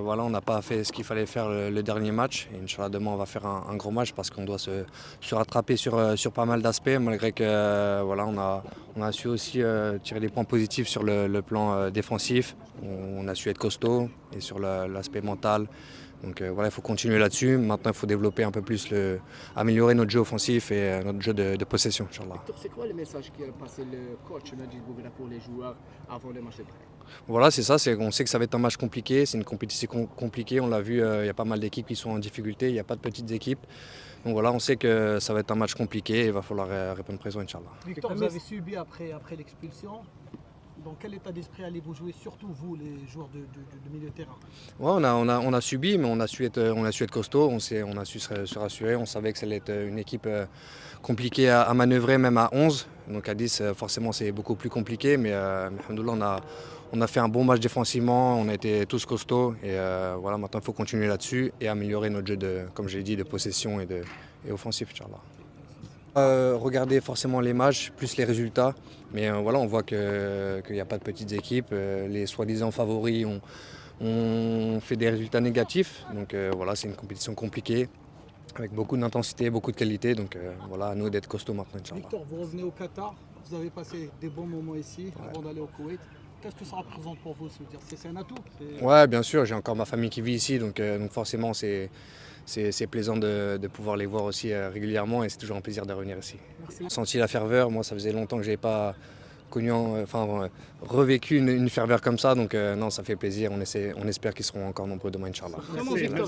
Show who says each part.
Speaker 1: Voilà, on n'a pas fait ce qu'il fallait faire le dernier match. Et Inch'Allah, demain, on va faire un gros match parce qu'on doit se rattraper sur pas mal d'aspects, malgré que voilà, on a su aussi tirer des points positifs sur le plan défensif. On a su être costaud et sur l'aspect mental. Donc voilà, il faut continuer là-dessus. Maintenant, il faut développer un peu plus, améliorer notre jeu offensif et notre jeu de possession, Inch'Allah.
Speaker 2: Victor, c'est quoi le message qu'il a passé le coach Majid Bougra pour les joueurs avant le match de prêt?
Speaker 1: Voilà, c'est ça. On sait que ça va être un match compliqué. C'est une compétition compliquée. On l'a vu, il y a pas mal d'équipes qui sont en difficulté. Il n'y a pas de petites équipes. Donc voilà, on sait que ça va être un match compliqué. Il va falloir répondre présent, Inch'Allah.
Speaker 3: Victor, vous avez subi après l'expulsion. Dans quel état d'esprit allez-vous jouer, surtout vous, les joueurs de milieu de terrain?
Speaker 1: Ouais, on a subi, mais on a su être costaud. On a su se rassurer. On savait que ça allait être une équipe compliquée à manœuvrer, même à 11. Donc à 10, forcément, c'est beaucoup plus compliqué. Mais alhamdoulilah, on a fait un bon match défensivement. On a été tous costauds. Et voilà, maintenant, il faut continuer là-dessus et améliorer notre jeu, comme j'ai dit, de possession et offensif, Inch'Allah. Regarder forcément les matchs, plus les résultats. Mais voilà, on voit qu'il n'y a pas de petites équipes. Les soi-disant favoris ont fait des résultats négatifs. Donc voilà, c'est une compétition compliquée, avec beaucoup d'intensité, beaucoup de qualité. Donc voilà, à nous d'être costauds maintenant, Inch'Allah.
Speaker 3: Victor, vous revenez au Qatar, vous avez passé des bons moments ici avant d'aller au Koweït. Qu'est-ce que ça représente pour vous? C'est un atout?
Speaker 1: Ouais, bien sûr, j'ai encore ma famille qui vit ici, donc forcément c'est plaisant de pouvoir les voir aussi régulièrement et c'est toujours un plaisir de revenir ici.
Speaker 3: Merci.
Speaker 1: J'ai senti la ferveur, moi ça faisait longtemps que je n'avais pas connu, revécu une ferveur comme ça, donc non, ça fait plaisir, on espère qu'ils seront encore nombreux demain, Inch'Allah.
Speaker 3: Comment, Victor,